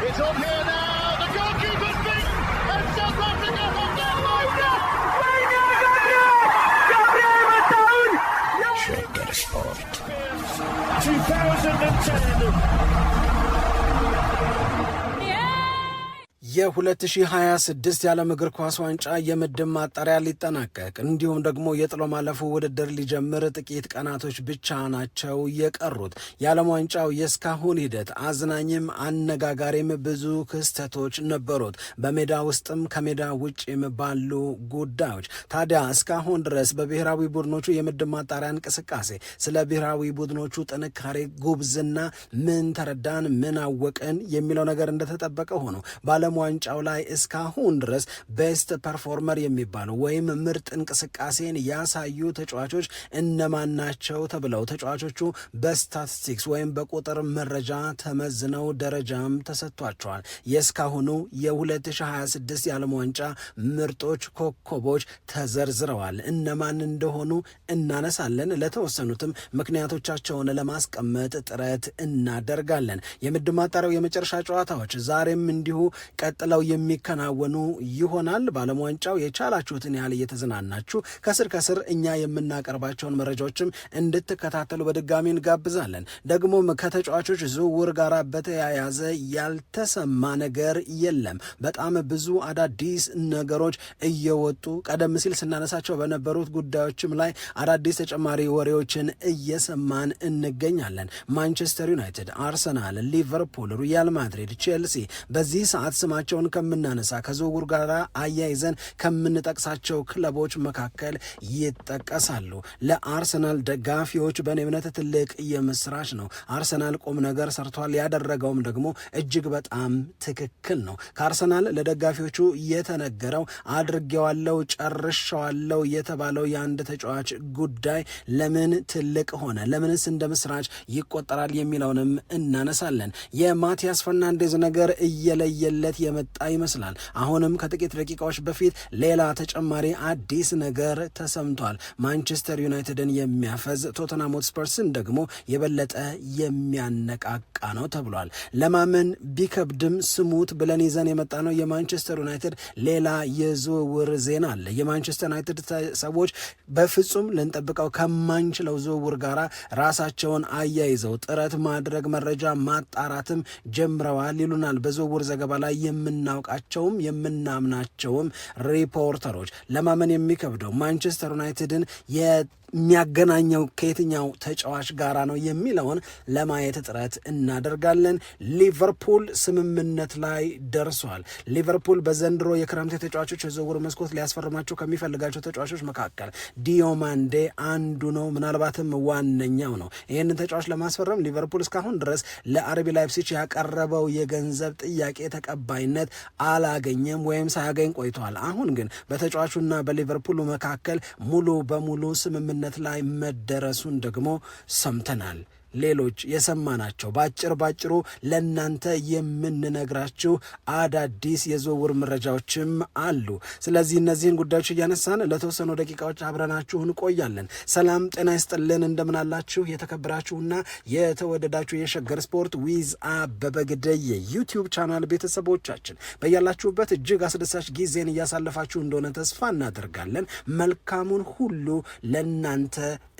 It's on here now. The goalkeeper's beaten, and South Africa have done Shagger Sport 2010. የ2026 የዓለም እግር ኳስ ዋንጫ የምድብ ማጣሪያ ሊጠናቀቅ እንዲሁም ደግሞ የጥሎ ማለፉ ውድድር ሊጀምር ጥቂት ቀናቶች ብቻ ናቸው የቀሩት። የዓለም ዋንጫው የእስካሁን ሂደት አዝናኝም አነጋጋሪም ብዙ ክስተቶች ነበሩት፣ በሜዳ ውስጥም ከሜዳ ውጭም ባሉ ጉዳዮች። ታዲያ እስካሁን ድረስ በብሔራዊ ቡድኖቹ የምድብ ማጣሪያ እንቅስቃሴ ስለ ብሔራዊ ቡድኖቹ ጥንካሬ፣ ጉብዝና ምን ተረዳን፣ ምን አወቅን የሚለው ነገር እንደተጠበቀ ሆኖ በዓለም ዋንጫው ላይ እስካሁን ድረስ ቤስት ፐርፎርመር የሚባሉ ወይም ምርጥ እንቅስቃሴን ያሳዩ ተጫዋቾች እነማን ናቸው ተብለው ተጫዋቾቹ በስታቲስቲክስ ወይም በቁጥር መረጃ ተመዝነው ደረጃም ተሰጥቷቸዋል። የእስካሁኑ የ2026 የዓለም ዋንጫ ምርጦች ኮከቦች ተዘርዝረዋል። እነማን እንደሆኑ እናነሳለን። ለተወሰኑትም ምክንያቶቻቸውን ለማስቀመጥ ጥረት እናደርጋለን። የምድብ ማጣሪያው የመጨረሻ ጨዋታዎች ዛሬም እንዲሁ ቀጥለው የሚከናወኑ ይሆናል። በዓለም ዋንጫው የቻላችሁትን ያህል እየተዝናናችሁ ከስር ከስር እኛ የምናቀርባቸውን መረጃዎችም እንድትከታተሉ በድጋሚ እንጋብዛለን። ደግሞም ከተጫዋቾች ዝውውር ጋር በተያያዘ ያልተሰማ ነገር የለም። በጣም ብዙ አዳዲስ ነገሮች እየወጡ ቀደም ሲል ስናነሳቸው በነበሩት ጉዳዮችም ላይ አዳዲስ ተጨማሪ ወሬዎችን እየሰማን እንገኛለን። ማንቸስተር ዩናይትድ፣ አርሰናል፣ ሊቨርፑል፣ ሪያል ማድሪድ፣ ቼልሲ በዚህ ሰዓት ስማቸውን ከምናነሳ ከዝውውር ጋር አያይዘን ከምንጠቅሳቸው ክለቦች መካከል ይጠቀሳሉ። ለአርሰናል ደጋፊዎች በእኔ እምነት ትልቅ የምስራች ነው። አርሰናል ቁም ነገር ሰርቷል። ያደረገውም ደግሞ እጅግ በጣም ትክክል ነው። ከአርሰናል ለደጋፊዎቹ የተነገረው አድርጌዋለሁ፣ ጨርሻዋለሁ የተባለው የአንድ ተጫዋች ጉዳይ ለምን ትልቅ ሆነ፣ ለምንስ እንደ ምስራች ይቆጠራል የሚለውንም እናነሳለን። የማቲያስ ፈርናንዴዝ ነገር እየለየለት የመጣ ይመስላል። አሁንም ከጥቂት ደቂቃዎች በፊት ሌላ ተጨማሪ አዲስ ነገር ተሰምቷል። ማንቸስተር ዩናይትድን የሚያፈዝ ቶተንሃም ሆትስፐርስን ደግሞ የበለጠ የሚያነቃቃ ነው ተብሏል። ለማመን ቢከብድም ስሙት ብለን ይዘን የመጣ ነው የማንቸስተር ዩናይትድ ሌላ የዝውውር ዜና አለ። የማንቸስተር ዩናይትድ ሰዎች በፍጹም ልንጠብቀው ከማንችለው ዝውውር ጋር ራሳቸውን አያይዘው ጥረት ማድረግ መረጃ ማጣራትም ጀምረዋል ይሉናል በዝውውር ዘገባ ላይ የምናውቃቸውም የምናምናቸውም ሪፖርተሮች። ለማመን የሚከብደው ማንቸስተር ዩናይትድን የሚያገናኘው ከየትኛው ተጫዋች ጋራ ነው የሚለውን ለማየት ጥረት እናደርጋለን። ሊቨርፑል ስምምነት ላይ ደርሷል። ሊቨርፑል በዘንድሮ የክረምት ተጫዋቾች የዝውውር መስኮት ሊያስፈርማቸው ከሚፈልጋቸው ተጫዋቾች መካከል ዲዮማንዴ አንዱ ነው፣ ምናልባትም ዋነኛው ነው። ይህንን ተጫዋች ለማስፈረም ሊቨርፑል እስካሁን ድረስ ለአርቢ ላይፕሲች ያቀረበው የገንዘብ ጥያቄ ተቀባይነት አላገኘም ወይም ሳያገኝ ቆይቷል። አሁን ግን በተጫዋቹና በሊቨርፑል መካከል ሙሉ በሙሉ ስምምነት ላይ መደረሱን ደግሞ ሰምተናል። ሌሎች የሰማናቸው ባጭሩ ለናንተ የምንነግራችሁ አዳዲስ የዝውውር መረጃዎችም አሉ። ስለዚህ እነዚህን ጉዳዮች እያነሳን ለተወሰኑ ደቂቃዎች አብረናችሁ እንቆያለን። ሰላም ጤና ይስጥልን፣ እንደምናላችሁ የተከበራችሁና የተወደዳችሁ የሸገር ስፖርት ዊዝ አበበ ግደይ የዩቲዩብ ቻናል ቤተሰቦቻችን በያላችሁበት እጅግ አስደሳች ጊዜን እያሳለፋችሁ እንደሆነ ተስፋ እናደርጋለን። መልካሙን ሁሉ ለናንተ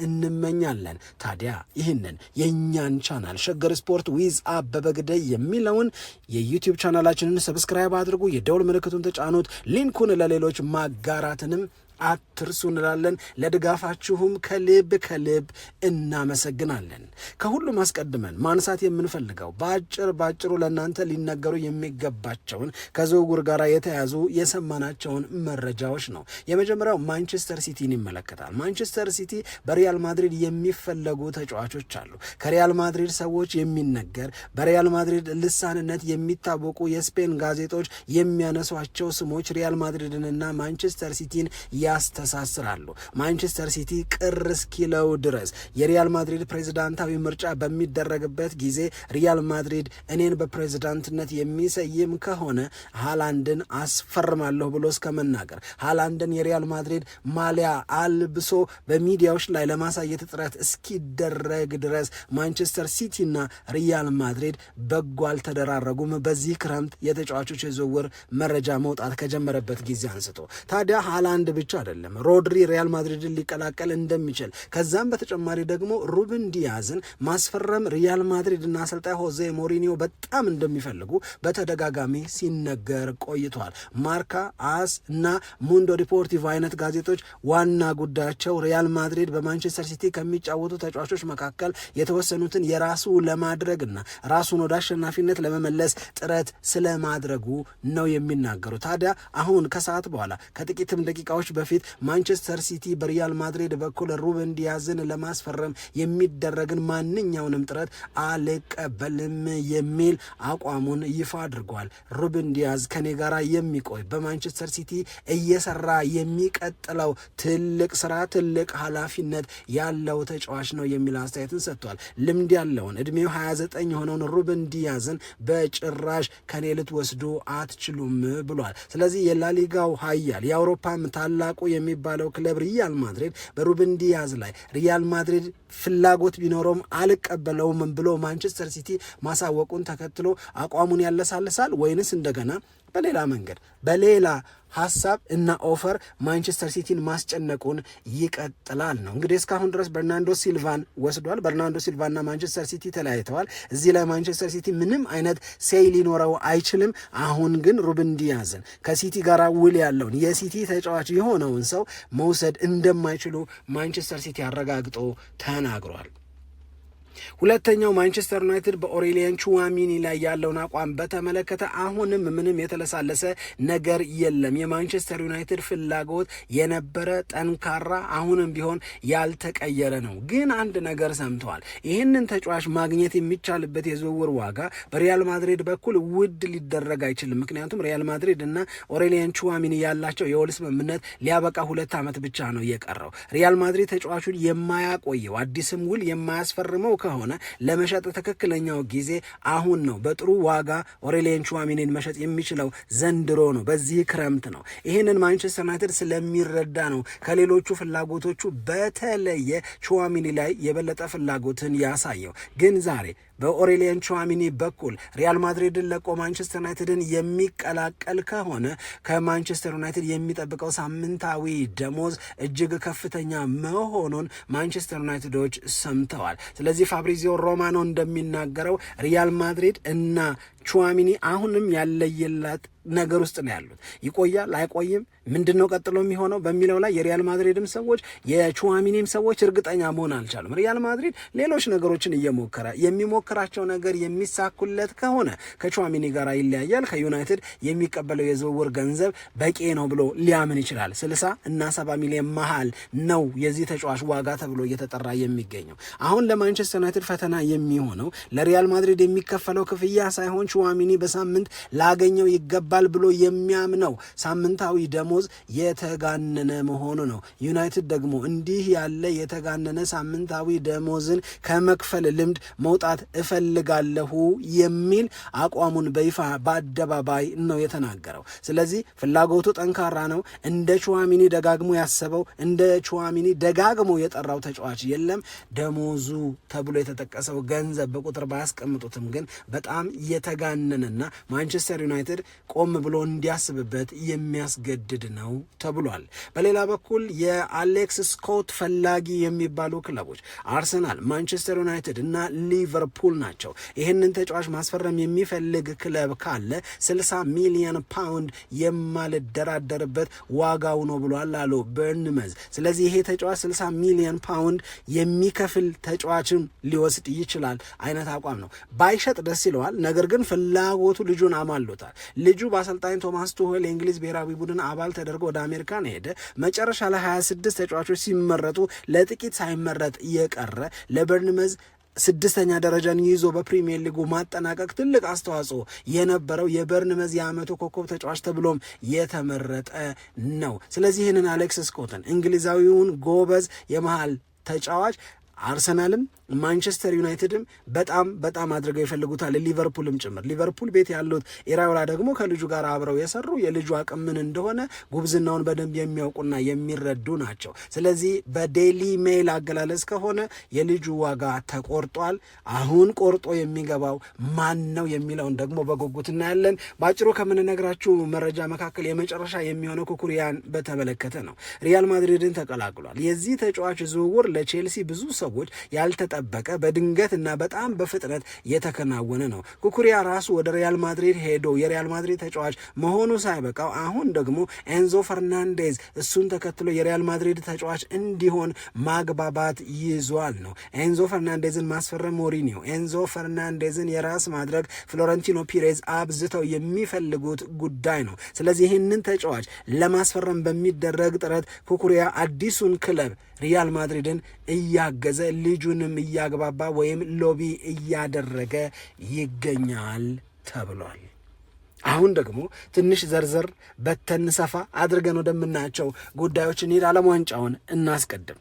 እንመኛለን። ታዲያ ይህንን የእኛን ቻናል ሸገር ስፖርት ዊዝ አበበ ግደይ የሚለውን የዩቲዩብ ቻናላችንን ሰብስክራይብ አድርጉ፣ የደውል ምልክቱን ተጫኑት፣ ሊንኩን ለሌሎች ማጋራትንም አትርሱ እንላለን። ለድጋፋችሁም ከልብ እናመሰግናለን። ከሁሉም አስቀድመን ማንሳት የምንፈልገው ባጭሩ ለእናንተ ሊነገሩ የሚገባቸውን ከዝውውር ጋር የተያዙ የሰማናቸውን መረጃዎች ነው። የመጀመሪያው ማንቸስተር ሲቲን ይመለከታል። ማንቸስተር ሲቲ በሪያል ማድሪድ የሚፈለጉ ተጫዋቾች አሉ። ከሪያል ማድሪድ ሰዎች የሚነገር በሪያል ማድሪድ ልሳንነት የሚታወቁ የስፔን ጋዜጦች የሚያነሷቸው ስሞች ሪያል ማድሪድንና ማንቸስተር ሲቲን ያስተሳስራሉ። ማንቸስተር ሲቲ ቅር እስኪለው ድረስ የሪያል ማድሪድ ፕሬዝዳንታዊ ምርጫ በሚደረግበት ጊዜ ሪያል ማድሪድ እኔን በፕሬዝዳንትነት የሚሰይም ከሆነ ሃላንድን አስፈርማለሁ ብሎ እስከ መናገር፣ ሃላንድን የሪያል ማድሪድ ማሊያ አልብሶ በሚዲያዎች ላይ ለማሳየት ጥረት እስኪደረግ ድረስ ማንቸስተር ሲቲና ሪያል ማድሪድ በጎ አልተደራረጉም። በዚህ ክረምት የተጫዋቾች የዝውውር መረጃ መውጣት ከጀመረበት ጊዜ አንስቶ ታዲያ ሃላንድ ብቻ አይደለም ሮድሪ ሪያል ማድሪድን ሊቀላቀል እንደሚችል ከዛም በተጨማሪ ደግሞ ሩበን ዲያዝን ማስፈረም ሪያል ማድሪድ እና አሰልጣኝ ሆዜ ሞሪኒዮ በጣም እንደሚፈልጉ በተደጋጋሚ ሲነገር ቆይቷል። ማርካ፣ አስ እና ሙንዶ ዲፖርቲቭ አይነት ጋዜጦች ዋና ጉዳያቸው ሪያል ማድሪድ በማንቸስተር ሲቲ ከሚጫወቱ ተጫዋቾች መካከል የተወሰኑትን የራሱ ለማድረግና ራሱን ወደ አሸናፊነት ለመመለስ ጥረት ስለማድረጉ ነው የሚናገሩ። ታዲያ አሁን ከሰዓት በኋላ ከጥቂትም ደቂቃዎች በፊት ማንቸስተር ሲቲ በሪያል ማድሪድ በኩል ሩበን ዲያዝን ለማስፈረም የሚደረግን ማንኛውንም ጥረት አልቀበልም የሚል አቋሙን ይፋ አድርጓል። ሩበን ዲያዝ ከኔ ጋር የሚቆይ በማንቸስተር ሲቲ እየሰራ የሚቀጥለው ትልቅ ስራ፣ ትልቅ ኃላፊነት ያለው ተጫዋች ነው የሚል አስተያየትን ሰጥቷል። ልምድ ያለውን እድሜው 29 የሆነውን ሩበን ዲያዝን በጭራሽ ከኔ ልትወስዱ አትችሉም ብሏል። ስለዚህ የላሊጋው ኃያል የአውሮፓም ታላቁ የሚባለው ክለብ ሪያል ማድሪድ በሩበን ዲያዝ ላይ ሪያል ማድሪድ ፍላጎት ቢኖረውም አልቀበለውም ብሎ ማንቸስተር ሲቲ ማሳወቁን ተከትሎ አቋሙን ያለሳልሳል ወይንስ እንደገና በሌላ መንገድ በሌላ ሐሳብ እና ኦፈር ማንቸስተር ሲቲን ማስጨነቁን ይቀጥላል ነው። እንግዲህ እስካሁን ድረስ በርናንዶ ሲልቫን ወስዷል። በርናንዶ ሲልቫና ማንቸስተር ሲቲ ተለያይተዋል። እዚህ ላይ ማንቸስተር ሲቲ ምንም አይነት ሴይ ሊኖረው አይችልም። አሁን ግን ሩበን ዲያዝን ከሲቲ ጋር ውል ያለውን የሲቲ ተጫዋች የሆነውን ሰው መውሰድ እንደማይችሉ ማንቸስተር ሲቲ አረጋግጦ ተናግሯል። ሁለተኛው ማንቸስተር ዩናይትድ በኦሬሊያን ቹዋሚኒ ላይ ያለውን አቋም በተመለከተ አሁንም ምንም የተለሳለሰ ነገር የለም። የማንቸስተር ዩናይትድ ፍላጎት የነበረ ጠንካራ፣ አሁንም ቢሆን ያልተቀየረ ነው። ግን አንድ ነገር ሰምተዋል። ይህንን ተጫዋች ማግኘት የሚቻልበት የዝውውር ዋጋ በሪያል ማድሪድ በኩል ውድ ሊደረግ አይችልም። ምክንያቱም ሪያል ማድሪድ እና ኦሬሊያን ቹዋሚኒ ያላቸው የውል ስምምነት ሊያበቃ 2 ዓመት ብቻ ነው የቀረው። ሪያል ማድሪድ ተጫዋቹን የማያቆየው አዲስም ውል የማያስፈርመው ከሆነ ለመሸጥ ትክክለኛው ጊዜ አሁን ነው። በጥሩ ዋጋ ኦሬሊያን ቹዋሚኒን መሸጥ የሚችለው ዘንድሮ ነው፣ በዚህ ክረምት ነው። ይህንን ማንቸስተር ዩናይትድ ስለሚረዳ ነው ከሌሎቹ ፍላጎቶቹ በተለየ ቹዋሚኒ ላይ የበለጠ ፍላጎትን ያሳየው። ግን ዛሬ በኦሬሊያን ቹዋሚኒ በኩል ሪያል ማድሪድን ለቆ ማንቸስተር ዩናይትድን የሚቀላቀል ከሆነ ከማንቸስተር ዩናይትድ የሚጠብቀው ሳምንታዊ ደሞዝ እጅግ ከፍተኛ መሆኑን ማንቸስተር ዩናይትዶች ሰምተዋል። ስለዚህ ፋብሪዚዮ ሮማኖ እንደሚናገረው ሪያል ማድሪድ እና ቹዋሚኒ አሁንም ያለየላት ነገር ውስጥ ነው ያሉት። ይቆያል አይቆይም፣ ምንድነው ቀጥሎ የሚሆነው በሚለው ላይ የሪያል ማድሪድም ሰዎች የቹዋሚኒም ሰዎች እርግጠኛ መሆን አልቻሉም። ሪያል ማድሪድ ሌሎች ነገሮችን እየሞከረ የሚሞክራቸው ነገር የሚሳኩለት ከሆነ ከቹዋሚኒ ጋር ይለያያል። ከዩናይትድ የሚቀበለው የዝውውር ገንዘብ በቂ ነው ብሎ ሊያምን ይችላል። 60 እና 70 ሚሊዮን መሃል ነው የዚህ ተጫዋች ዋጋ ተብሎ እየተጠራ የሚገኘው። አሁን ለማንቸስተር ዩናይትድ ፈተና የሚሆነው ለሪያል ማድሪድ የሚከፈለው ክፍያ ሳይሆን ቹዋሚኒ በሳምንት ላገኘው ይገባል ብሎ የሚያምነው ሳምንታዊ ደሞዝ የተጋነነ መሆኑ ነው። ዩናይትድ ደግሞ እንዲህ ያለ የተጋነነ ሳምንታዊ ደሞዝን ከመክፈል ልምድ መውጣት እፈልጋለሁ የሚል አቋሙን በይፋ በአደባባይ ነው የተናገረው። ስለዚህ ፍላጎቱ ጠንካራ ነው። እንደ ቹዋሚኒ ደጋግሞ ያሰበው እንደ ቹዋሚኒ ደጋግሞ የጠራው ተጫዋች የለም። ደሞዙ ተብሎ የተጠቀሰው ገንዘብ በቁጥር ባያስቀምጡትም ግን በጣም የተጋነነና ማንቸስተር ዩናይትድ ቆም ብሎ እንዲያስብበት የሚያስገድድ ነው ተብሏል። በሌላ በኩል የአሌክስ ስኮት ፈላጊ የሚባሉ ክለቦች አርሰናል፣ ማንቸስተር ዩናይትድ እና ሊቨርፑል ናቸው። ይህንን ተጫዋች ማስፈረም የሚፈልግ ክለብ ካለ 60 ሚሊዮን ፓውንድ የማልደራደርበት ዋጋው ነው ብሏል አሉ በርንመዝ። ስለዚህ ይሄ ተጫዋች 60 ሚሊዮን ፓውንድ የሚከፍል ተጫዋችን ሊወስድ ይችላል አይነት አቋም ነው። ባይሸጥ ደስ ይለዋል። ነገር ግን ፍላጎቱ ልጁን አማሎታል። ልጁ በአሰልጣኝ ቶማስ ቱሄል የእንግሊዝ ብሔራዊ ቡድን አባል ተደርጎ ወደ አሜሪካን ሄደ። መጨረሻ ላይ 26 ተጫዋቾች ሲመረጡ ለጥቂት ሳይመረጥ የቀረ ለበርንመዝ 6ኛ ደረጃን ይዞ በፕሪሚየር ሊጉ ማጠናቀቅ ትልቅ አስተዋጽኦ የነበረው የበርንመዝ የዓመቱ ኮከብ ተጫዋች ተብሎም የተመረጠ ነው። ስለዚህ ይህንን አሌክስ ስኮትን እንግሊዛዊውን ጎበዝ የመሃል ተጫዋች አርሰናልም ማንቸስተር ዩናይትድም በጣም አድርገው ይፈልጉታል፣ ሊቨርፑልም ጭምር። ሊቨርፑል ቤት ያሉት ኢራዮላ ደግሞ ከልጁ ጋር አብረው የሰሩ የልጁ አቅም ምን እንደሆነ ጉብዝናውን በደንብ የሚያውቁና የሚረዱ ናቸው። ስለዚህ በዴይሊ ሜይል አገላለጽ ከሆነ የልጁ ዋጋ ተቆርጧል። አሁን ቆርጦ የሚገባው ማን ነው የሚለውን ደግሞ በጉጉት እናያለን። በአጭሩ ከምንነግራችሁ መረጃ መካከል የመጨረሻ የሚሆነው ኩኩሪያን በተመለከተ ነው። ሪያል ማድሪድን ተቀላቅሏል። የዚህ ተጫዋች ዝውውር ለቼልሲ ብዙ ሰዎች ያልተጠበቀ በድንገት እና በጣም በፍጥነት የተከናወነ ነው። ኩኩሪያ ራሱ ወደ ሪያል ማድሪድ ሄዶ የሪያል ማድሪድ ተጫዋች መሆኑ ሳይበቃው አሁን ደግሞ ኤንዞ ፈርናንዴዝ እሱን ተከትሎ የሪያል ማድሪድ ተጫዋች እንዲሆን ማግባባት ይዟል ነው። ኤንዞ ፈርናንዴዝን ማስፈረም ሞሪኒዮ፣ ኤንዞ ፈርናንዴዝን የራስ ማድረግ ፍሎረንቲኖ ፒሬዝ አብዝተው የሚፈልጉት ጉዳይ ነው። ስለዚህ ይህንን ተጫዋች ለማስፈረም በሚደረግ ጥረት ኩኩሪያ አዲሱን ክለብ ሪያል ማድሪድን እያገዘ ልጁንም እያግባባ ወይም ሎቢ እያደረገ ይገኛል ተብሏል። አሁን ደግሞ ትንሽ ዘርዘር በተን ሰፋ አድርገን ወደምናያቸው ጉዳዮች እንሂድ። ዓለም ዋንጫውን እናስቀድም።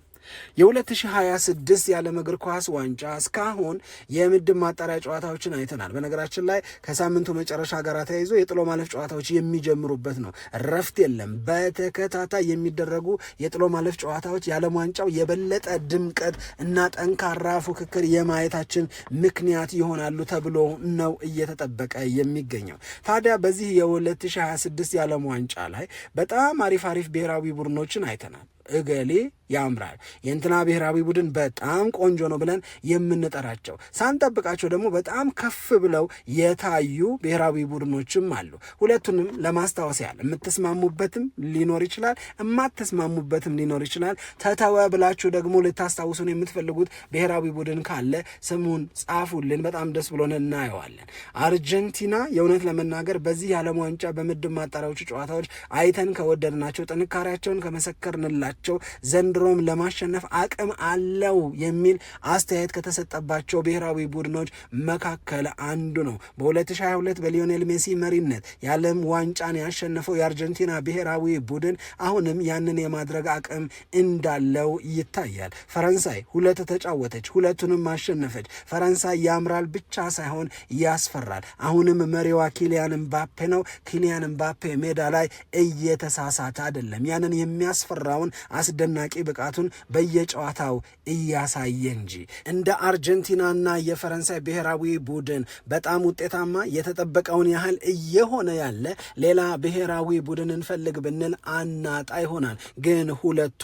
የ2026 የዓለም እግር ኳስ ዋንጫ እስካሁን የምድብ ማጣሪያ ጨዋታዎችን አይተናል። በነገራችን ላይ ከሳምንቱ መጨረሻ ጋር ተያይዞ የጥሎ ማለፍ ጨዋታዎች የሚጀምሩበት ነው። ረፍት የለም። በተከታታይ የሚደረጉ የጥሎ ማለፍ ጨዋታዎች የዓለም ዋንጫው የበለጠ ድምቀት እና ጠንካራ ፉክክር የማየታችን ምክንያት ይሆናሉ ተብሎ ነው እየተጠበቀ የሚገኘው። ታዲያ በዚህ የ2026 የዓለም ዋንጫ ላይ በጣም አሪፍ ብሔራዊ ቡድኖችን አይተናል። እገሌ ያምራል፣ የእንትና ብሔራዊ ቡድን በጣም ቆንጆ ነው ብለን የምንጠራቸው ሳንጠብቃቸው ደግሞ በጣም ከፍ ብለው የታዩ ብሔራዊ ቡድኖችም አሉ። ሁለቱንም ለማስታወስ ያህል የምትስማሙበትም ሊኖር ይችላል፣ የማትስማሙበትም ሊኖር ይችላል። ተተወ ብላችሁ ደግሞ ልታስታውሱን የምትፈልጉት ብሔራዊ ቡድን ካለ ስሙን ጻፉልን፣ በጣም ደስ ብሎን እናየዋለን። አርጀንቲና የእውነት ለመናገር በዚህ የዓለም ዋንጫ በምድብ ማጣሪያዎቹ ጨዋታዎች አይተን ከወደድናቸው ጥንካሬያቸውን ከመሰከርንላቸው ዘንድሮም ለማሸነፍ አቅም አለው የሚል አስተያየት ከተሰጠባቸው ብሔራዊ ቡድኖች መካከል አንዱ ነው። በ2022 በሊዮኔል ሜሲ መሪነት የዓለም ዋንጫን ያሸነፈው የአርጀንቲና ብሔራዊ ቡድን አሁንም ያንን የማድረግ አቅም እንዳለው ይታያል። ፈረንሳይ 2 ተጫወተች፣ ሁለቱንም ማሸነፈች። ፈረንሳይ ያምራል ብቻ ሳይሆን ያስፈራል። አሁንም መሪዋ ኪሊያን ምባፔ ነው። ኪሊያን ምባፔ ሜዳ ላይ እየተሳሳተ አይደለም፣ ያንን የሚያስፈራውን አስደናቂ ብቃቱን በየጨዋታው እያሳየ እንጂ። እንደ አርጀንቲናና የፈረንሳይ ብሔራዊ ቡድን በጣም ውጤታማ የተጠበቀውን ያህል እየሆነ ያለ ሌላ ብሔራዊ ቡድን እንፈልግ ብንል አናጣ ይሆናል። ግን ሁለቱ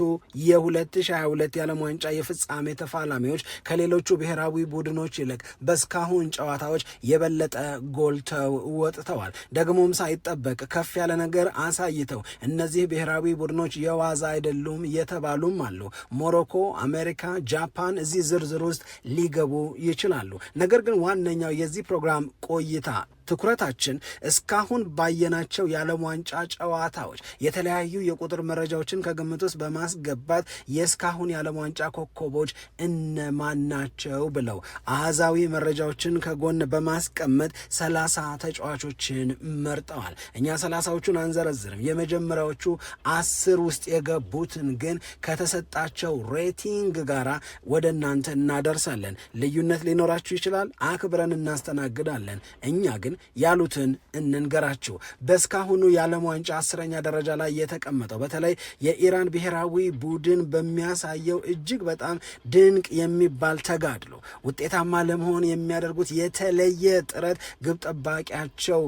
የ2022 የዓለም ዋንጫ የፍጻሜ ተፋላሚዎች ከሌሎቹ ብሔራዊ ቡድኖች ይልቅ በስካሁን ጨዋታዎች የበለጠ ጎልተው ወጥተዋል። ደግሞም ሳይጠበቅ ከፍ ያለ ነገር አሳይተው እነዚህ ብሔራዊ ቡድኖች የዋዛ አይደሉም የተባሉም አሉ። ሞሮኮ፣ አሜሪካ፣ ጃፓን እዚህ ዝርዝር ውስጥ ሊገቡ ይችላሉ። ነገር ግን ዋነኛው የዚህ ፕሮግራም ቆይታ ትኩረታችን እስካሁን ባየናቸው የዓለም ዋንጫ ጨዋታዎች የተለያዩ የቁጥር መረጃዎችን ከግምት ውስጥ በማስገባት የእስካሁን የዓለም ዋንጫ ኮከቦች እነማን ናቸው ብለው አሃዛዊ መረጃዎችን ከጎን በማስቀመጥ 30 ተጫዋቾችን መርጠዋል። እኛ 30ዎቹን አንዘረዝርም። የመጀመሪያዎቹ 10 ውስጥ የገቡትን ግን ከተሰጣቸው ሬቲንግ ጋር ወደ እናንተ እናደርሳለን። ልዩነት ሊኖራችሁ ይችላል፣ አክብረን እናስተናግዳለን። እኛ ግን ያሉትን እንንገራችሁ። በእስካሁኑ የዓለም ዋንጫ 10ኛ ደረጃ ላይ የተቀመጠው በተለይ የኢራን ብሔራዊ ቡድን በሚያሳየው እጅግ በጣም ድንቅ የሚባል ተጋድሎ፣ ውጤታማ ለመሆን የሚያደርጉት የተለየ ጥረት ግብ ጠባቂያቸው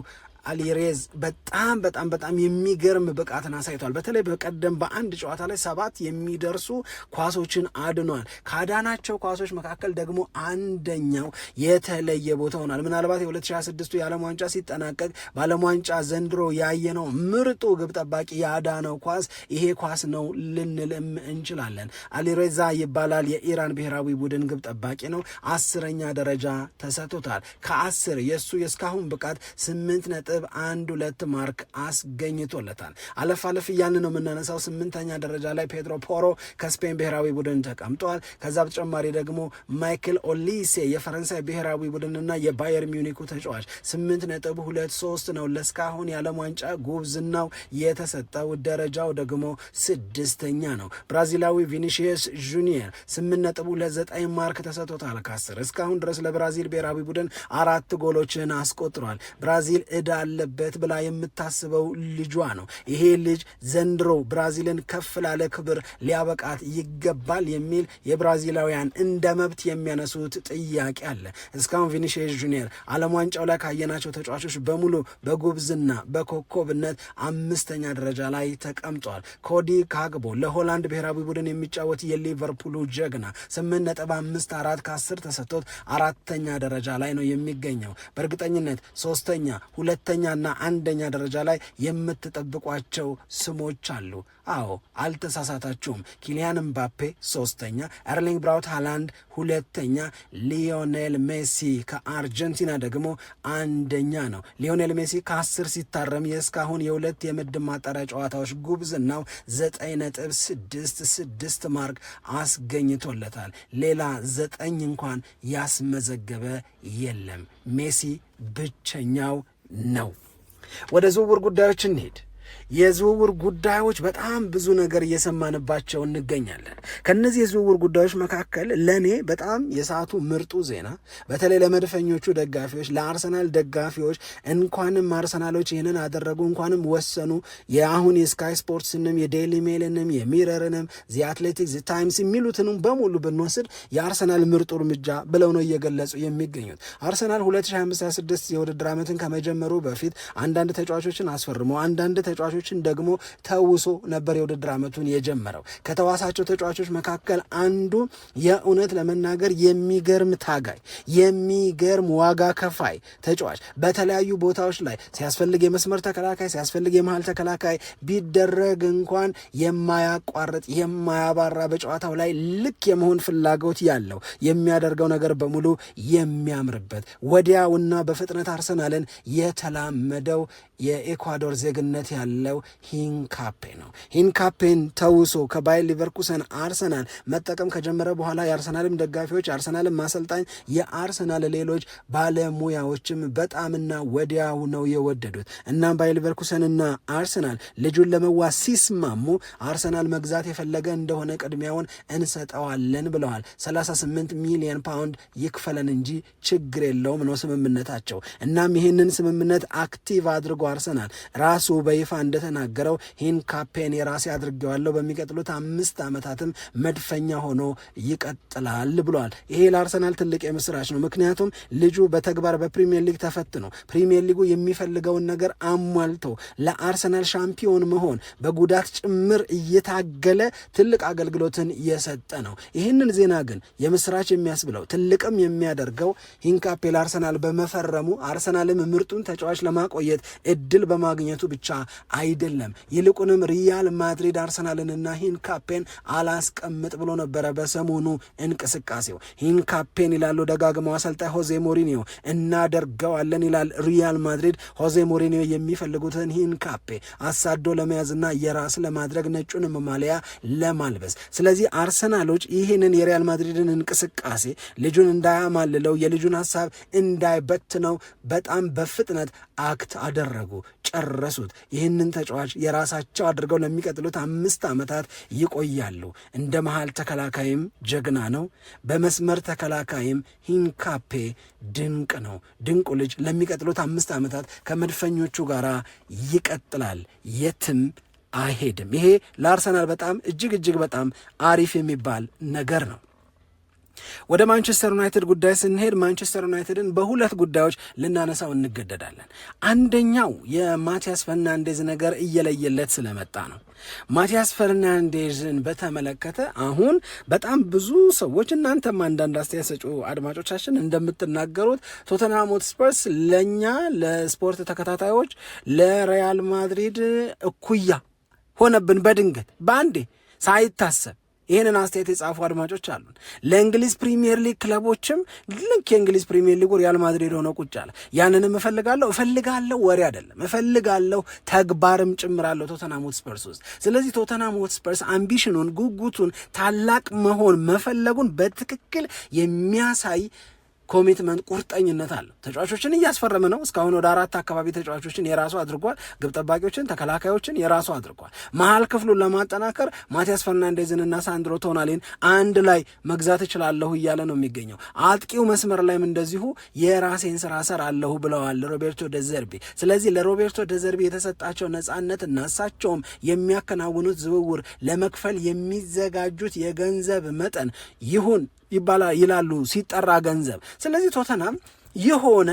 አሊሬዝ በጣም የሚገርም ብቃትን አሳይቷል። በተለይ በቀደም በአንድ ጨዋታ ላይ 7 የሚደርሱ ኳሶችን አድኗል። ካዳናቸው ኳሶች መካከል ደግሞ አንደኛው የተለየ ቦታ ሆኗል። ምናልባት የ2026 የዓለም ዋንጫ ሲጠናቀቅ በዓለም ዋንጫ ዘንድሮ ያየነው ምርጡ ግብ ጠባቂ ያዳነው ኳስ ይሄ ኳስ ነው ልንልም እንችላለን። አሊሬዛ ይባላል። የኢራን ብሔራዊ ቡድን ግብ ጠባቂ ነው። 10ኛ ደረጃ ተሰጥቶታል። ከ10 የእሱ የእስካሁን ብቃት 8 9.12 ማርክ አስገኝቶለታል። አለፍ እያልን ነው የምናነሳው። 8ኛ ደረጃ ላይ ፔድሮ ፖሮ ከስፔን ብሔራዊ ቡድን ተቀምጧል። ከዛ በተጨማሪ ደግሞ ማይክል ኦሊሴ የፈረንሳይ ብሔራዊ ቡድንና የባየር ሚዩኒኩ ተጫዋች 8.23 ነው ለስካሁን የዓለም ዋንጫ ጉብዝናው የተሰጠው። ደረጃው ደግሞ 6ኛ ነው። ብራዚላዊ ቪኒሺየስ ጁኒየር 8.29 ማርክ ተሰጥቶታል ከ10። እስካሁን ድረስ ለብራዚል ብሔራዊ ቡድን 4 ጎሎችን አስቆጥሯል። ብራዚል ዕዳ አለበት ብላ የምታስበው ልጇ ነው። ይሄ ልጅ ዘንድሮ ብራዚልን ከፍ ላለ ክብር ሊያበቃት ይገባል የሚል የብራዚላውያን እንደ መብት የሚያነሱት ጥያቄ አለ። እስካሁን ቪኒሺየስ ጁኒየር ዓለም ዋንጫው ላይ ካየናቸው ተጫዋቾች በሙሉ በጉብዝና በኮከብነት 5ኛ ደረጃ ላይ ተቀምጧል። ኮዲ ካግቦ ለሆላንድ ብሔራዊ ቡድን የሚጫወት የሊቨርፑሉ ጀግና 8.54 ከ10 ተሰጥቶት 4ኛ ደረጃ ላይ ነው የሚገኘው። በእርግጠኝነት 3ኛ 2ኛና 1ኛ ደረጃ ላይ የምትጠብቋቸው ስሞች አሉ። አዎ አልተሳሳታችሁም። ኪሊያን ምባፔ 3ኛ፣ ኤርሊንግ ብራውት ሃላንድ 2ኛ፣ ሊዮኔል ሜሲ ከአርጀንቲና ደግሞ 1ኛ ነው። ሊዮኔል ሜሲ ከ10 ሲታረም የእስካሁን የ2 የምድብ ማጣሪያ ጨዋታዎች ጉብዝናው 9.66 ማርክ አስገኝቶለታል። ሌላ 9 እንኳን ያስመዘገበ የለም። ሜሲ ብቸኛው ነው። ወደ ዝውውር ጉዳዮች እንሄድ። የዝውውር ጉዳዮች በጣም ብዙ ነገር እየሰማንባቸው እንገኛለን። ከነዚህ የዝውውር ጉዳዮች መካከል ለእኔ በጣም የሰዓቱ ምርጡ ዜና በተለይ ለመድፈኞቹ ደጋፊዎች፣ ለአርሰናል ደጋፊዎች እንኳንም አርሰናሎች ይህንን አደረጉ እንኳንም ወሰኑ። የአሁን የስካይ ስፖርትስንም የዴይሊ ሜልንም የሚረርንም ዚ አትሌቲክስ ዚ ታይምስ የሚሉትንም በሙሉ ብንወስድ የአርሰናል ምርጡ እርምጃ ብለው ነው እየገለጹ የሚገኙት። አርሰናል 2025/26 የውድድር ዓመትን ከመጀመሩ በፊት አንዳንድ ተጫዋቾችን አስፈርሞ አንዳንድ ተጫዋቾችን ደግሞ ተውሶ ነበር የውድድር ዓመቱን የጀመረው። ከተዋሳቸው ተጫዋቾች መካከል አንዱ የእውነት ለመናገር የሚገርም ታጋይ፣ የሚገርም ዋጋ ከፋይ ተጫዋች በተለያዩ ቦታዎች ላይ ሲያስፈልግ የመስመር ተከላካይ፣ ሲያስፈልግ የመሃል ተከላካይ ቢደረግ እንኳን የማያቋርጥ የማያባራ በጨዋታው ላይ ልክ የመሆን ፍላጎት ያለው የሚያደርገው ነገር በሙሉ የሚያምርበት ወዲያውና በፍጥነት አርሰናልን የተላመደው የኤኳዶር ዜግነት ያለው ሂንካፔ ነው። ሂንካፔን ተውሶ ከባየር ሊቨርኩሰን አርሰናል መጠቀም ከጀመረ በኋላ የአርሰናልም ደጋፊዎች፣ የአርሰናልም ማሰልጣኝ፣ የአርሰናል ሌሎች ባለሙያዎችም በጣምና ወዲያው ነው የወደዱት። እናም ባየር ሊቨርኩሰንና አርሰናል ልጁን ለመዋስ ሲስማሙ አርሰናል መግዛት የፈለገ እንደሆነ ቅድሚያውን እንሰጠዋለን ብለዋል። 38 ሚሊዮን ፓውንድ ይክፈለን እንጂ ችግር የለውም ነው ስምምነታቸው። እናም ይህንን ስምምነት አክቲቭ አድርጎ አርሰናል ራሱ በይፋ እንደተናገረው ሂንካፔን የራሴ አድርጌዋለሁ፣ በሚቀጥሉት 5 ዓመታትም መድፈኛ ሆኖ ይቀጥላል ብሏል። ይሄ ለአርሰናል ትልቅ የምስራች ነው። ምክንያቱም ልጁ በተግባር በፕሪሚየር ሊግ ተፈትኖ ፕሪሚየር ሊጉ የሚፈልገውን ነገር አሟልቶ ለአርሰናል ሻምፒዮን መሆን በጉዳት ጭምር እየታገለ ትልቅ አገልግሎትን የሰጠ ነው። ይህንን ዜና ግን የምስራች የሚያስብለው ትልቅም የሚያደርገው ሂንካፔ ለአርሰናል በመፈረሙ አርሰናልም ምርጡን ተጫዋች ለማቆየት እድል በማግኘቱ ብቻ አይደለም። ይልቁንም ሪያል ማድሪድ አርሰናልንና ሂንካፔን አላስቀምጥ ብሎ ነበረ በሰሞኑ እንቅስቃሴው። ሂንካፔን ይላሉ ደጋግመው አሰልጣኝ ሆዜ ሞሪኒዮ፣ እናደርገዋለን ይላል ሪያል ማድሪድ። ሆዜ ሞሪኒዮ የሚፈልጉትን ሂንካፔ አሳዶ ለመያዝና የራስ ለማድረግ ነጩንም ማሊያ ለማልበስ። ስለዚህ አርሰናሎች ይህንን የሪያል ማድሪድን እንቅስቃሴ ልጁን እንዳያማልለው የልጁን ሀሳብ እንዳይበትነው በጣም በፍጥነት አክት አደረጉ፣ ጨረሱት። ይህንን ተጫዋች የራሳቸው አድርገው ለሚቀጥሉት 5 ዓመታት ይቆያሉ። እንደ መሃል ተከላካይም ጀግና ነው፣ በመስመር ተከላካይም ሂንካፔ ድንቅ ነው። ድንቁ ልጅ ለሚቀጥሉት 5 ዓመታት ከመድፈኞቹ ጋር ይቀጥላል፣ የትም አይሄድም። ይሄ ለአርሰናል በጣም እጅግ በጣም አሪፍ የሚባል ነገር ነው። ወደ ማንቸስተር ዩናይትድ ጉዳይ ስንሄድ ማንቸስተር ዩናይትድን በሁለት ጉዳዮች ልናነሳው እንገደዳለን። አንደኛው የማቲያስ ፈርናንዴዝ ነገር እየለየለት ስለመጣ ነው። ማቲያስ ፈርናንዴዝን በተመለከተ አሁን በጣም ብዙ ሰዎች እናንተም አንዳንድ አስተያየት ሰጪ አድማጮቻችን እንደምትናገሩት ቶተንሃም ሆትስፐርስ ለእኛ ለስፖርት ተከታታዮች ለሪያል ማድሪድ እኩያ ሆነብን፣ በድንገት በአንዴ ሳይታሰብ ይህንን አስተያየት የጻፉ አድማጮች አሉን። ለእንግሊዝ ፕሪሚየር ሊግ ክለቦችም ልክ የእንግሊዝ ፕሪሚየር ሊጉ ሪያል ማድሪድ ሆነው ቁጭ አለ። ያንንም እፈልጋለሁ ወሬ አይደለም እፈልጋለሁ ተግባርም ጭምራለሁ ቶተንሃም ሆትስፐርስ ውስጥ። ስለዚህ ቶተንሃም ሆትስፐርስ አምቢሽኑን ጉጉቱን ታላቅ መሆን መፈለጉን በትክክል የሚያሳይ ኮሚትመንት ቁርጠኝነት አለው። ተጫዋቾችን እያስፈረመ ነው። እስካሁን ወደ 4 አካባቢ ተጫዋቾችን የራሱ አድርጓል። ግብ ጠባቂዎችን፣ ተከላካዮችን የራሱ አድርጓል። መሀል ክፍሉን ለማጠናከር ማቲያስ ፈርናንዴዝንና ሳንድሮ ቶናሊን አንድ ላይ መግዛት እችላለሁ እያለ ነው የሚገኘው። አጥቂው መስመር ላይም እንደዚሁ የራሴን ስራ ሰራለሁ ብለዋል ሮቤርቶ ደዘርቢ። ስለዚህ ለሮቤርቶ ደዘርቢ የተሰጣቸው ነጻነትና እሳቸውም የሚያከናውኑት ዝውውር ለመክፈል የሚዘጋጁት የገንዘብ መጠን ይሁን ይላሉ ሲጠራ ገንዘብ። ስለዚህ ቶተንሃም የሆነ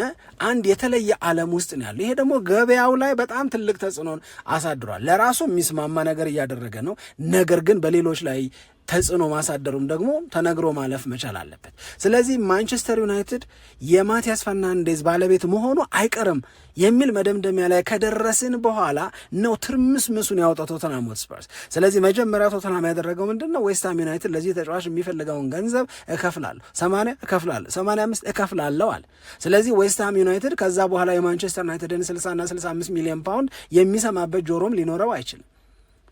አንድ የተለየ ዓለም ውስጥ ነው ያለው። ይሄ ደግሞ ገበያው ላይ በጣም ትልቅ ተጽዕኖን አሳድሯል። ለራሱ የሚስማማ ነገር እያደረገ ነው። ነገር ግን በሌሎች ላይ ተጽዕኖ ማሳደሩም ደግሞ ተነግሮ ማለፍ መቻል አለበት። ስለዚህ ማንቸስተር ዩናይትድ የማቲያስ ፈርናንዴዝ ባለቤት መሆኑ አይቀርም የሚል መደምደሚያ ላይ ከደረስን በኋላ ነው ትርምስምሱን ያወጣው ቶተንሃም ሆትስፐርስ። ስለዚህ መጀመሪያ ቶተንሃም ያደረገው ምንድነው? ዌስትሃም ዩናይትድ ለዚህ ተጫዋች የሚፈልገውን ገንዘብ እከፍላለሁ፣ 80 እከፍላለሁ፣ 85 እከፍላለሁ አለ። ስለዚህ ዌስትሃም ዩናይትድ ከዛ በኋላ የማንቸስተር ዩናይትድን 60 እና 65 ሚሊዮን ፓውንድ የሚሰማበት ጆሮም ሊኖረው አይችልም።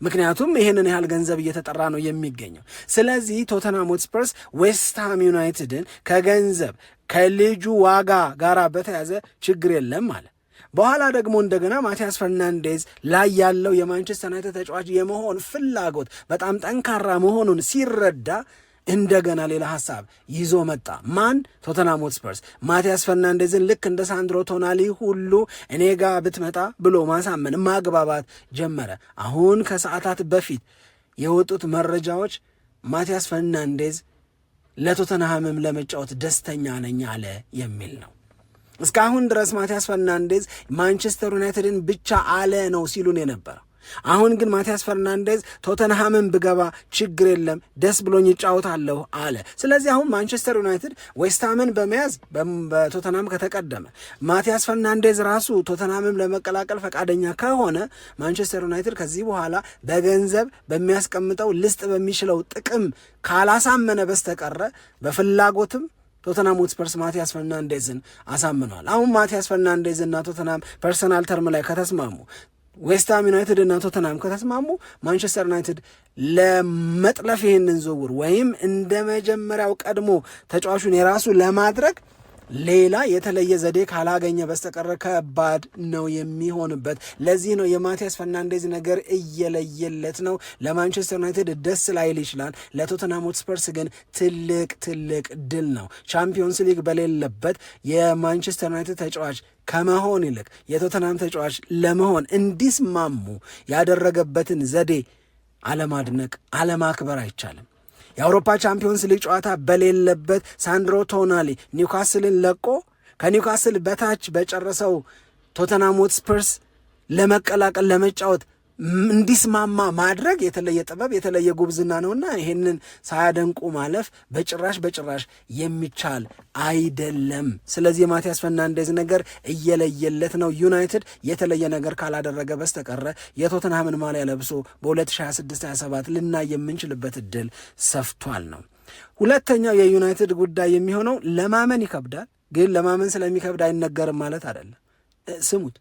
ምክንያቱም ይህንን ያህል ገንዘብ እየተጠራ ነው የሚገኘው። ስለዚህ ቶተንሃም ሆትስፐርስ ዌስትሃም ዩናይትድን ከገንዘብ ከልጁ ዋጋ ጋር በተያዘ ችግር የለም አለ። በኋላ ደግሞ እንደገና ማቲያስ ፈርናንዴዝ ላይ ያለው የማንቸስተር ዩናይትድ ተጫዋች የመሆን ፍላጎት በጣም ጠንካራ መሆኑን ሲረዳ እንደገና ሌላ ሐሳብ ይዞ መጣ። ማን? ቶተንሃም ሆትስፐርስ ማቲያስ ፈርናንዴዝን ልክ እንደ ሳንድሮ ቶናሊ ሁሉ እኔ ጋር ብትመጣ ብሎ ማሳመን ማግባባት ጀመረ። አሁን ከሰዓታት በፊት የወጡት መረጃዎች ማቲያስ ፈርናንዴዝ ለቶተንሃምም ለመጫወት ደስተኛ ነኝ አለ የሚል ነው። እስካሁን ድረስ ማቲያስ ፈርናንዴዝ ማንቸስተር ዩናይትድን ብቻ አለ ነው ሲሉን የነበረው። አሁን ግን ማቲያስ ፈርናንዴዝ ቶተንሃምን ብገባ ችግር የለም ደስ ብሎኝ ይጫወታለሁ አለ። ስለዚህ አሁን ማንቸስተር ዩናይትድ ዌስትሃምን በመያዝ በቶተንሃም ከተቀደመ ማቲያስ ፈርናንዴዝ ራሱ ቶተንሃምን ለመቀላቀል ፈቃደኛ ከሆነ ማንቸስተር ዩናይትድ ከዚህ በኋላ በገንዘብ በሚያስቀምጠው ልስጥ በሚችለው ጥቅም ካላሳመነ በስተቀረ በፍላጎትም ቶተንሃም ሆትስፐርስ ማቲያስ ፈርናንዴዝን አሳምኗል። አሁን ማቲያስ ፈርናንዴዝ እና ቶተንሃም ፐርሰናል ተርም ላይ ከተስማሙ ዌስትሃም ዩናይትድ እና ቶተንሃም ከተስማሙ ማንቸስተር ዩናይትድ ለመጥለፍ ይህንን ዝውውር ወይም እንደ መጀመሪያው ቀድሞ ተጫዋቹን የራሱ ለማድረግ ሌላ የተለየ ዘዴ ካላገኘ በስተቀር ከባድ ነው የሚሆንበት። ለዚህ ነው የማቲያስ ፈርናንዴዝ ነገር እየለየለት ነው። ለማንቸስተር ዩናይትድ ደስ ላይል ይችላል፣ ለቶተንሃም ሆትስፐርስ ግን ትልቅ ድል ነው። ቻምፒዮንስ ሊግ በሌለበት የማንቸስተር ዩናይትድ ተጫዋች ከመሆን ይልቅ የቶተንሃም ተጫዋች ለመሆን እንዲስማሙ ያደረገበትን ዘዴ አለማድነቅ አለማክበር አይቻልም። የአውሮፓ ቻምፒዮንስ ሊግ ጨዋታ በሌለበት ሳንድሮ ቶናሊ ኒውካስልን ለቆ ከኒውካስል በታች በጨረሰው ቶተንሃም ሆትስፐርስ ለመቀላቀል ለመጫወት እንዲስማማ ማድረግ የተለየ ጥበብ የተለየ ጉብዝና ነውና ይሄንን ሳያደንቁ ማለፍ በጭራሽ የሚቻል አይደለም። ስለዚህ የማቲያስ ፈርናንዴዝ ነገር እየለየለት ነው። ዩናይትድ የተለየ ነገር ካላደረገ በስተቀረ የቶተንሃምን ማሊያ ለብሶ በ2026-27 ልናይ የምንችልበት እድል ሰፍቷል ነው። ሁለተኛው የዩናይትድ ጉዳይ የሚሆነው ለማመን ይከብዳል፣ ግን ለማመን ስለሚከብድ አይነገርም ማለት አይደለም። ስሙት፣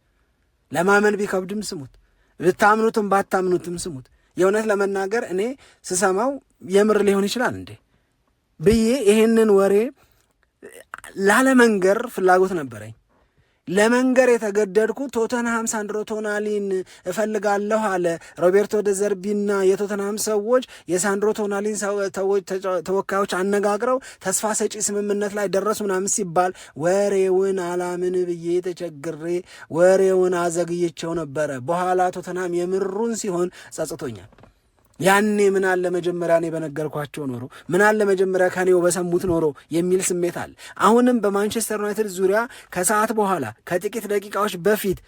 ለማመን ቢከብድም ስሙት፣ ብታምኑትም ባታምኑትም ስሙት። የእውነት ለመናገር እኔ ስሰማው የምር ሊሆን ይችላል እንዴ ብዬ ይሄንን ወሬ ላለመንገር ፍላጎት ነበረኝ። ለመንገር የተገደድኩ ቶተንሃም ሳንድሮ ቶናሊን እፈልጋለሁ አለ። ሮቤርቶ ደዘርቢና የቶተንሃም ሰዎች የሳንድሮ ቶናሊን ተወካዮች አነጋግረው ተስፋ ሰጪ ስምምነት ላይ ደረሱ ምናምን ሲባል ወሬውን አላምን ብዬ ተቸግሬ ወሬውን አዘግይቸው ነበረ። በኋላ ቶተንሃም የምሩን ሲሆን ጸጽቶኛል። ያኔ ምናለ መጀመሪያ እኔ በነገርኳቸው ኖሮ ምናለ መጀመሪያ ከኔው በሰሙት ኖሮ የሚል ስሜት አለ። አሁንም በማንቸስተር ዩናይትድ ዙሪያ ከሰዓት በኋላ ከጥቂት ደቂቃዎች በፊት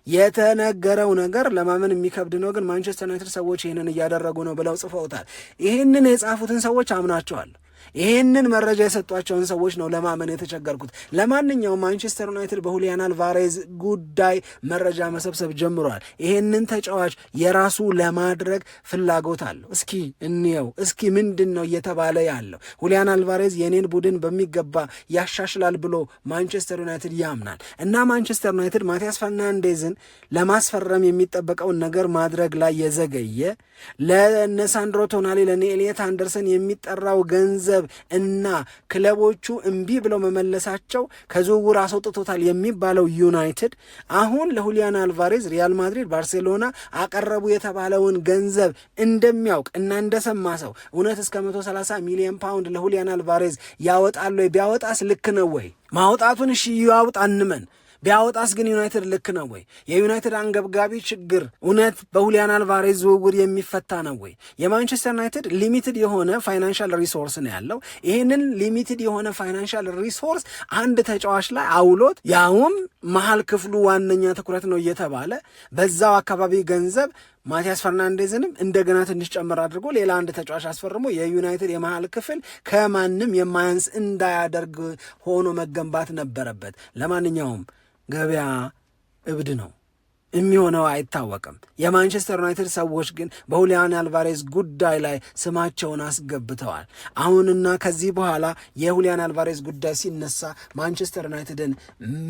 የተነገረው ነገር ለማመን የሚከብድ ነው። ግን ማንቸስተር ዩናይትድ ሰዎች ይህንን እያደረጉ ነው ብለው ጽፈውታል። ይህንን የጻፉትን ሰዎች አምናቸዋለሁ። ይህንን መረጃ የሰጧቸውን ሰዎች ነው ለማመን የተቸገርኩት። ለማንኛውም ማንቸስተር ዩናይትድ በሁሊያን አልቫሬዝ ጉዳይ መረጃ መሰብሰብ ጀምሯል። ይህንን ተጫዋች የራሱ ለማድረግ ፍላጎት አለው። እስኪ እንየው፣ እስኪ ምንድን ነው እየተባለ ያለው? ሁሊያን አልቫሬዝ የኔን ቡድን በሚገባ ያሻሽላል ብሎ ማንቸስተር ዩናይትድ ያምናል እና ማንቸስተር ዩናይትድ ማቲያስ ፈርናንዴዝን ለማስፈረም የሚጠበቀውን ነገር ማድረግ ላይ የዘገየ ለነ ሳንድሮ ቶናሊ ለነ ኤሊየት አንደርሰን የሚጠራው ገንዘብ እና ክለቦቹ እምቢ ብለው መመለሳቸው ከዝውውር አስወጥቶታል የሚባለው ዩናይትድ አሁን ለሁሊያን አልቫሬዝ ሪያል ማድሪድ፣ ባርሴሎና አቀረቡ የተባለውን ገንዘብ እንደሚያውቅ እና እንደሰማ ሰው እውነት እስከ 130 ሚሊዮን ፓውንድ ለሁሊያን አልቫሬዝ ያወጣል ወይ? ቢያወጣስ ልክ ነው ወይ? ማውጣቱን እሺ ያውጣ እንመን። ቢያወጣስ ግን ዩናይትድ ልክ ነው ወይ? የዩናይትድ አንገብጋቢ ችግር እውነት በሁሊያን አልቫሬዝ ዝውውር የሚፈታ ነው ወይ? የማንቸስተር ዩናይትድ ሊሚትድ የሆነ ፋይናንሻል ሪሶርስ ነው ያለው። ይህንን ሊሚትድ የሆነ ፋይናንሻል ሪሶርስ አንድ ተጫዋች ላይ አውሎት ያውም መሀል ክፍሉ ዋነኛ ትኩረት ነው እየተባለ በዛው አካባቢ ገንዘብ ማቲያስ ፈርናንዴዝንም እንደገና ትንሽ ጨምር አድርጎ ሌላ አንድ ተጫዋች አስፈርሞ የዩናይትድ የመሃል ክፍል ከማንም የማያንስ እንዳያደርግ ሆኖ መገንባት ነበረበት። ለማንኛውም ገበያ እብድ ነው፣ የሚሆነው አይታወቅም። የማንቸስተር ዩናይትድ ሰዎች ግን በሁሊያን አልቫሬዝ ጉዳይ ላይ ስማቸውን አስገብተዋል። አሁንና ከዚህ በኋላ የሁሊያን አልቫሬዝ ጉዳይ ሲነሳ ማንቸስተር ዩናይትድን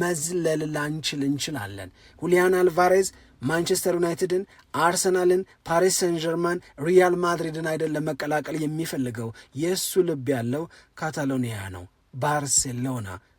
መዝለል ላንችል እንችላለን። ሁሊያን አልቫሬዝ ማንቸስተር ዩናይትድን፣ አርሰናልን፣ ፓሪስ ሰን ጀርማን፣ ሪያል ማድሪድን አይደለም መቀላቀል የሚፈልገው። የእሱ ልብ ያለው ካታሎኒያ ነው፣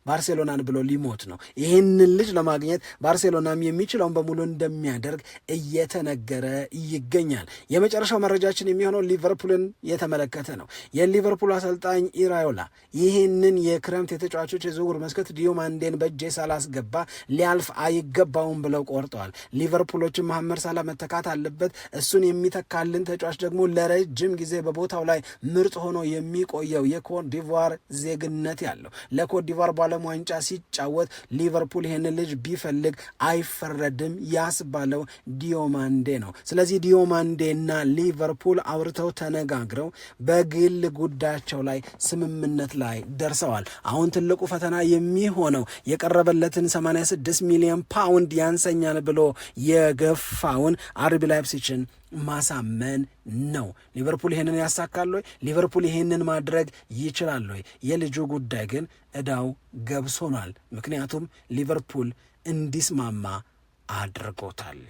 ባርሴሎናን ብሎ ሊሞት ነው። ይህንን ልጅ ለማግኘት ባርሴሎናም የሚችለውን በሙሉ እንደሚያደርግ እየተነገረ ይገኛል። የመጨረሻው መረጃችን የሚሆነው ሊቨርፑልን የተመለከተ ነው። የሊቨርፑል አሰልጣኝ ኢራዮላ ይህንን የክረምት የተጫዋቾች የዝውውር መስኮት ዲዮማንዴን በእጄ ሳላስገባ ሊያልፍ አይገባውም ብለው ቆርጠዋል። ሊቨርፑሎችን መሐመድ ሳላ መተካት አለበት፣ እሱን የሚተካልን ተጫዋች ደግሞ ለረጅም ጊዜ በቦታው ላይ ምርጥ ሆኖ የሚቆየው የኮት ዲቯር ዜግነት ያለው ለኮት ዲቯር ዓለም ዋንጫ ሲጫወት ሊቨርፑል ይሄን ልጅ ቢፈልግ አይፈረድም ያስባለው ዲዮማንዴ ነው። ስለዚህ ዲዮማንዴና ሊቨርፑል አውርተው ተነጋግረው በግል ጉዳያቸው ላይ ስምምነት ላይ ደርሰዋል። አሁን ትልቁ ፈተና የሚሆነው የቀረበለትን 86 ሚሊዮን ፓውንድ ያንሰኛል ብሎ የገፋውን አርቢ ላይፕሲችን ማሳመን ነው። ሊቨርፑል ይሄንን ያሳካል ወይ? ሊቨርፑል ይሄንን ማድረግ ይችላል ወይ? የልጁ ጉዳይ ግን ዕዳው ገብስ ሆኗል። ምክንያቱም ሊቨርፑል እንዲስማማ አድርጎታል።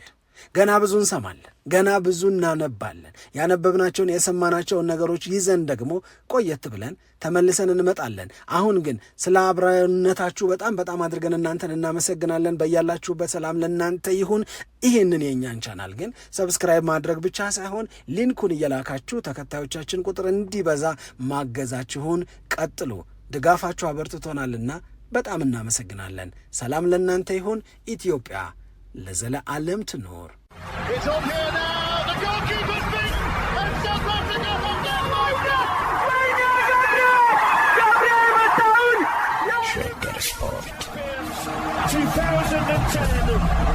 ገና ብዙ እንሰማለን፣ ገና ብዙ እናነባለን። ያነበብናቸውን የሰማናቸውን ነገሮች ይዘን ደግሞ ቆየት ብለን ተመልሰን እንመጣለን። አሁን ግን ስለ አብራነታችሁ በጣም አድርገን እናንተን እናመሰግናለን። በያላችሁበት ሰላም ለእናንተ ይሁን። ይህንን የእኛን ቻናል ግን ሰብስክራይብ ማድረግ ብቻ ሳይሆን ሊንኩን እየላካችሁ ተከታዮቻችን ቁጥር እንዲበዛ ማገዛችሁን ቀጥሉ። ድጋፋችሁ አበርትቶናልና በጣም እናመሰግናለን። ሰላም ለእናንተ ይሁን። ኢትዮጵያ ለዘለዓለም ትኖር። ሸገር ስፖርት 2010